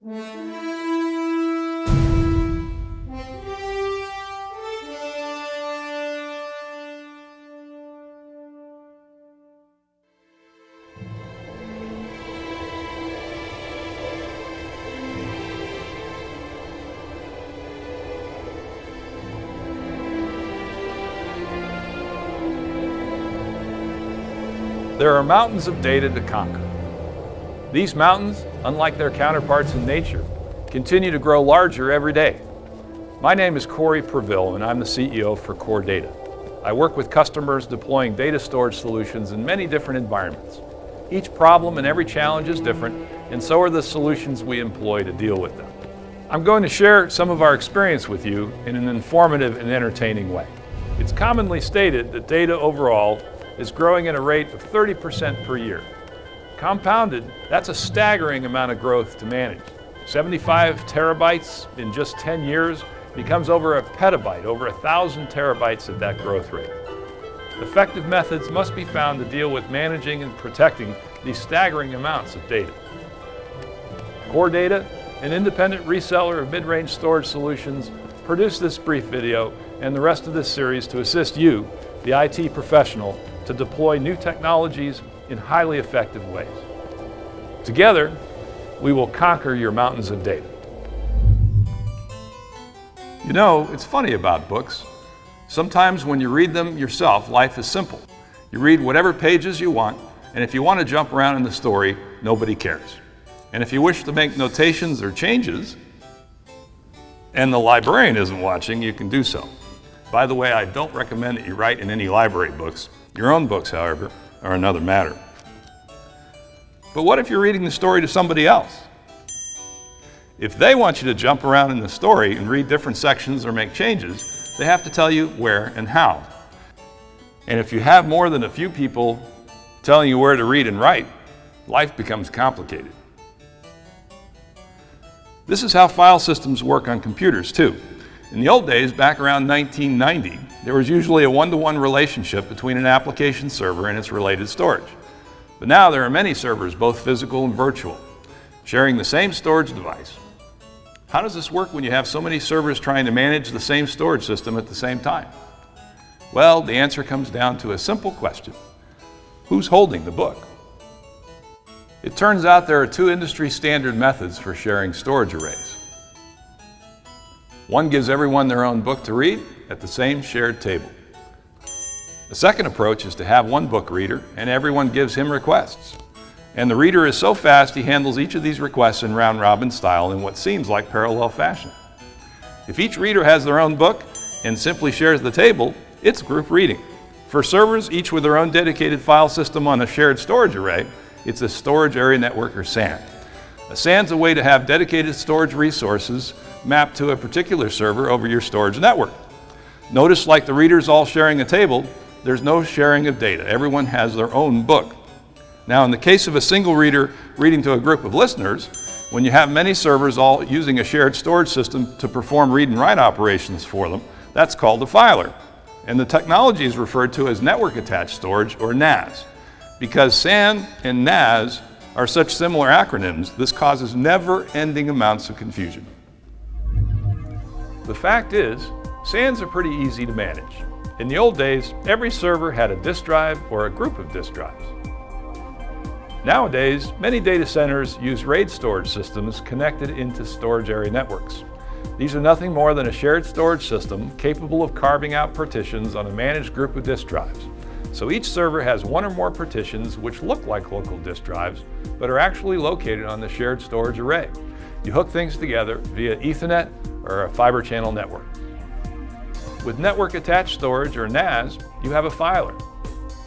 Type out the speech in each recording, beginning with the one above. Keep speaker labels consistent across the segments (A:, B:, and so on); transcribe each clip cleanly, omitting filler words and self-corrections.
A: There are mountains of data to conquer. These mountains, unlike their counterparts in nature, continue to grow larger every day. My name is Corey Perville, and I'm the CEO for Core Data. I work with customers deploying data storage solutions in many different environments. Each problem and every challenge is different, and so are the solutions we employ to deal with them. I'm going to share some of our experience with you in an informative and entertaining way. It's commonly stated that data overall is growing at a rate of 30% per year. Compounded, that's a staggering amount of growth to manage. 75 terabytes in just 10 years becomes over a petabyte, over 1,000 terabytes at that growth rate. Effective methods must be found to deal with managing and protecting these staggering amounts of data. Core Data, an independent reseller of mid-range storage solutions, produced this brief video and the rest of this series to assist you, the IT professional, to deploy new technologies in highly effective ways. Together, we will conquer your mountains of data. You know, it's funny about books. Sometimes when you read them yourself, life is simple. You read whatever pages you want, and if you want to jump around in the story, nobody cares. And if you wish to make notations or changes, and the librarian isn't watching, you can do so. By the way, I don't recommend that you write in any library books. Your own books, however, are another matter. But what if you're reading the story to somebody else? If they want you to jump around in the story and read different sections or make changes, they have to tell you where and how. And if you have more than a few people telling you where to read and write, life becomes complicated. This is how file systems work on computers, too. In the old days, back around 1990, there was usually a one-to-one relationship between an application server and its related storage. But now there are many servers, both physical and virtual, sharing the same storage device. How does this work when you have so many servers trying to manage the same storage system at the same time? Well, the answer comes down to a simple question. Who's holding the book? It turns out there are two industry standard methods for sharing storage arrays. One gives everyone their own book to read at the same shared table. The second approach is to have one book reader and everyone gives him requests. And the reader is so fast he handles each of these requests in round-robin style in what seems like parallel fashion. If each reader has their own book and simply shares the table, it's group reading. For servers, each with their own dedicated file system on a shared storage array, it's a storage area network, or SAN. A SAN's a way to have dedicated storage resources mapped to a particular server over your storage network. Notice, like the readers all sharing a table, there's no sharing of data. Everyone has their own book. Now, in the case of a single reader reading to a group of listeners, when you have many servers all using a shared storage system to perform read and write operations for them, that's called a filer. And the technology is referred to as network attached storage, or NAS. Because SAN and NAS are such similar acronyms, this causes never-ending amounts of confusion. The fact is, SANs are pretty easy to manage. In the old days, every server had a disk drive or a group of disk drives. Nowadays, many data centers use RAID storage systems connected into storage area networks. These are nothing more than a shared storage system capable of carving out partitions on a managed group of disk drives. So each server has one or more partitions which look like local disk drives, but are actually located on the shared storage array. You hook things together via Ethernet or a fiber channel network. With network attached storage, or NAS, you have a filer.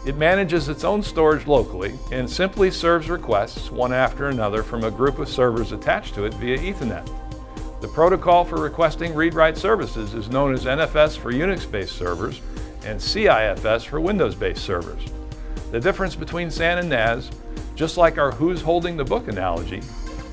A: It manages its own storage locally and simply serves requests one after another from a group of servers attached to it via Ethernet. The protocol for requesting read-write services is known as NFS for Unix-based servers and CIFS for Windows-based servers. The difference between SAN and NAS, just like our who's holding the book analogy,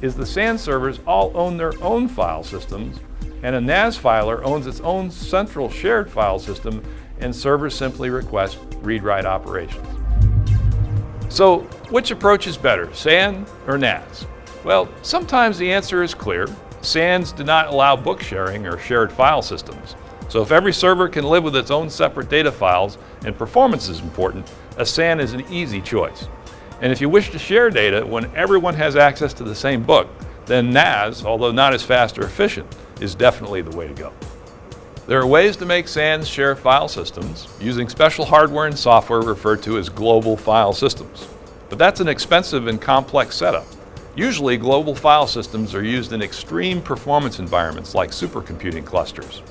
A: is the SAN servers all own their own file systems, and a NAS filer owns its own central shared file system, and servers simply request read-write operations. So, which approach is better, SAN or NAS? Well, sometimes the answer is clear. SANs do not allow book sharing or shared file systems. So if every server can live with its own separate data files and performance is important, a SAN is an easy choice. And if you wish to share data when everyone has access to the same book, then NAS, although not as fast or efficient, is definitely the way to go. There are ways to make SANs share file systems using special hardware and software referred to as global file systems. But that's an expensive and complex setup. Usually, global file systems are used in extreme performance environments like supercomputing clusters.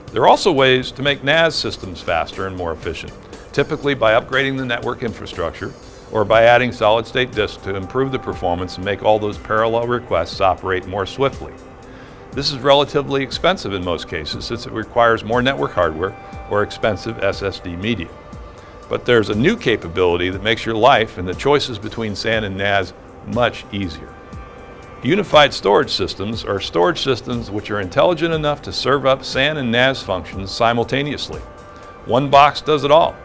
A: There are also ways to make NAS systems faster and more efficient, typically by upgrading the network infrastructure or by adding solid-state disks to improve the performance and make all those parallel requests operate more swiftly. This is relatively expensive in most cases since it requires more network hardware or expensive SSD media. But there's a new capability that makes your life and the choices between SAN and NAS much easier. Unified storage systems are storage systems which are intelligent enough to serve up SAN and NAS functions simultaneously. One box does it all.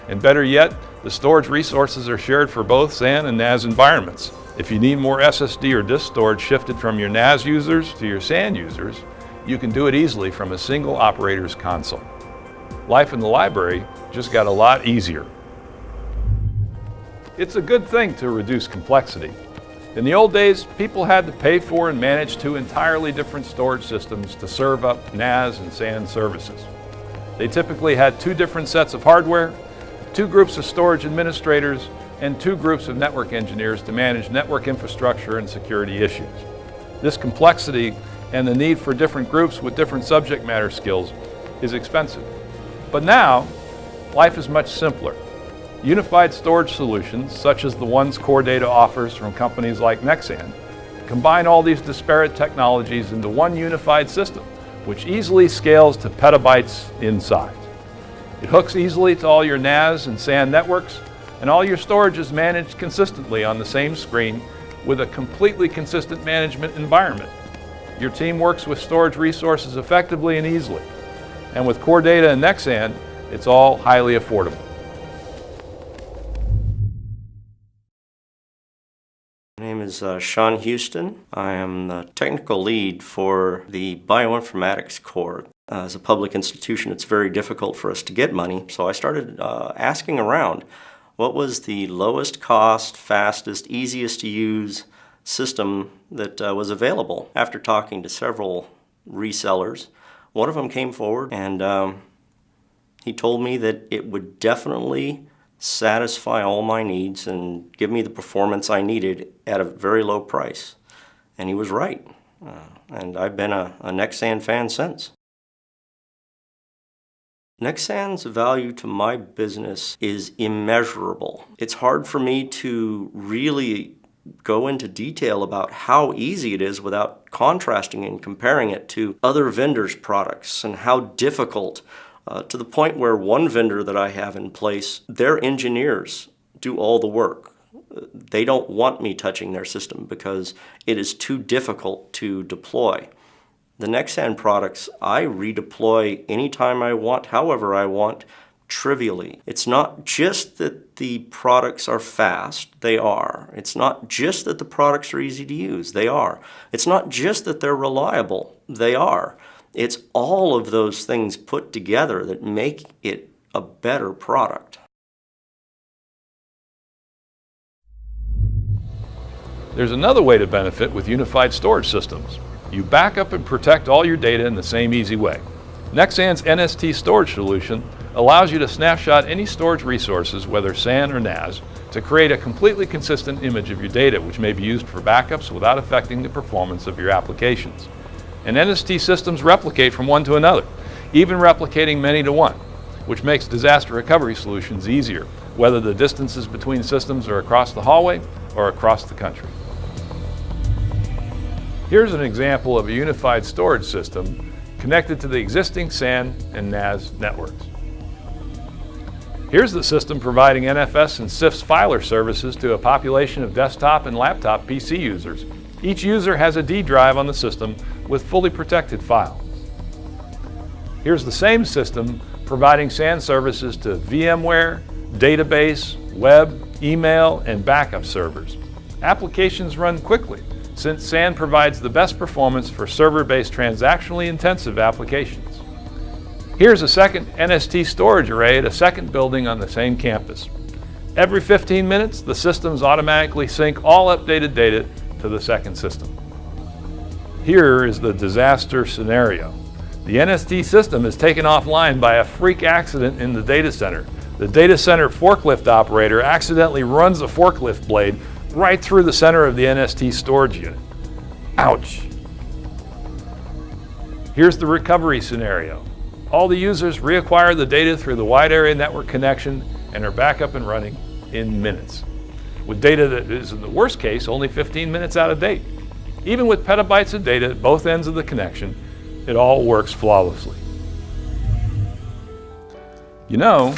A: And better yet, the storage resources are shared for both SAN and NAS environments. If you need more SSD or disk storage shifted from your NAS users to your SAN users, you can do it easily from a single operator's console. Life in the library just got a lot easier. It's a good thing to reduce complexity. In the old days, people had to pay for and manage two entirely different storage systems to serve up NAS and SAN services. They typically had two different sets of hardware, two groups of storage administrators, and two groups of network engineers to manage network infrastructure and security issues. This complexity and the need for different groups with different subject matter skills is expensive. But now, life is much simpler. Unified storage solutions, such as the ones Core Data offers from companies like Nexan, combine all these disparate technologies into one unified system, which easily scales to petabytes in size. It hooks easily to all your NAS and SAN networks, and all your storage is managed consistently on the same screen with a completely consistent management environment. Your team works with storage resources effectively and easily. And with Core Data and Nexan, it's all highly affordable.
B: My name is Sean Houston. I am the technical lead for the bioinformatics core. As a public institution, it's very difficult for us to get money, so I started asking around what was the lowest cost, fastest, easiest to use system that was available. After talking to several resellers, one of them came forward and he told me that it would definitely satisfy all my needs and give me the performance I needed at a very low price. And he was right. And I've been a Nexan fan since. Nexan's value to my business is immeasurable. It's hard for me to really go into detail about how easy it is without contrasting and comparing it to other vendors' products and how difficult, to the point where one vendor that I have in place, their engineers do all the work. They don't want me touching their system because it is too difficult to deploy. The Nexan products, I redeploy anytime I want, however I want, trivially. It's not just that the products are fast, they are. It's not just that the products are easy to use, they are. It's not just that they're reliable, they are. It's all of those things put together that make it a better product.
A: There's another way to benefit with unified storage systems. You back up and protect all your data in the same easy way. Nexan's NST storage solution allows you to snapshot any storage resources, whether SAN or NAS, to create a completely consistent image of your data, which may be used for backups without affecting the performance of your applications. And NST systems replicate from one to another, even replicating many to one, which makes disaster recovery solutions easier, whether the distances between systems are across the hallway or across the country. Here's an example of a unified storage system connected to the existing SAN and NAS networks. Here's the system providing NFS and CIFS filer services to a population of desktop and laptop PC users. Each user has a D drive on the system with fully protected files. Here's the same system providing SAN services to VMware, database, web, email, and backup servers. Applications run quickly since SAN provides the best performance for server-based transactionally intensive applications. Here's a second NST storage array at a second building on the same campus. Every 15 minutes, the systems automatically sync all updated data to the second system. Here is the disaster scenario. The NST system is taken offline by a freak accident in the data center. The data center forklift operator accidentally runs a forklift blade right through the center of the NST storage unit. Ouch! Here's the recovery scenario. All the users reacquire the data through the wide area network connection and are back up and running in minutes, with data that is, in the worst case, only 15 minutes out of date. Even with petabytes of data at both ends of the connection, it all works flawlessly. You know,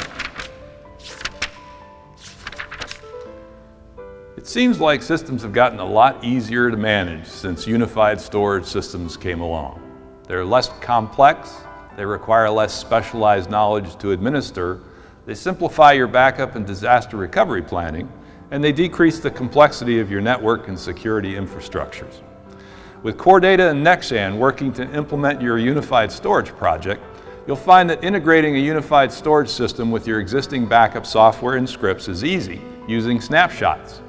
A: it seems like systems have gotten a lot easier to manage since unified storage systems came along. They're less complex, they require less specialized knowledge to administer, they simplify your backup and disaster recovery planning, and they decrease the complexity of your network and security infrastructures. With Core Data and Nexan working to implement your unified storage project, you'll find that integrating a unified storage system with your existing backup software and scripts is easy using snapshots.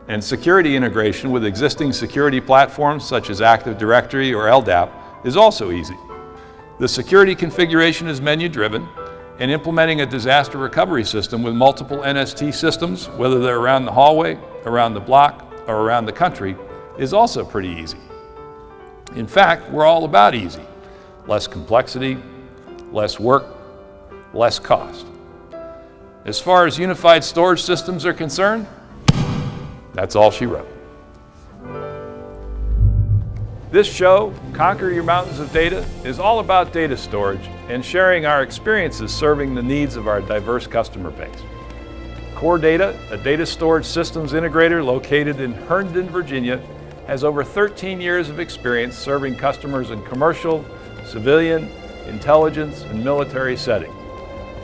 A: And security integration with existing security platforms such as Active Directory or LDAP is also easy. The security configuration is menu-driven, and implementing a disaster recovery system with multiple NST systems, whether they're around the hallway, around the block, or around the country, is also pretty easy. In fact, we're all about easy. Less complexity, less work, less cost. As far as unified storage systems are concerned, that's all she wrote. This show, Conquer Your Mountains of Data, is all about data storage and sharing our experiences serving the needs of our diverse customer base. Core Data, a data storage systems integrator located in Herndon, Virginia, has over 13 years of experience serving customers in commercial, civilian, intelligence, and military settings.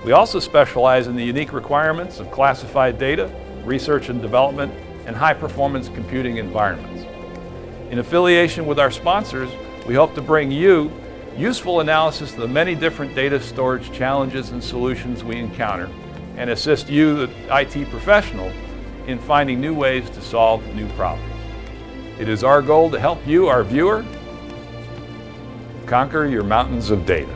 A: We also specialize in the unique requirements of classified data, research and development, and high-performance computing environments. In affiliation with our sponsors, we hope to bring you useful analysis of the many different data storage challenges and solutions we encounter, and assist you, the IT professional, in finding new ways to solve new problems. It is our goal to help you, our viewer, conquer your mountains of data.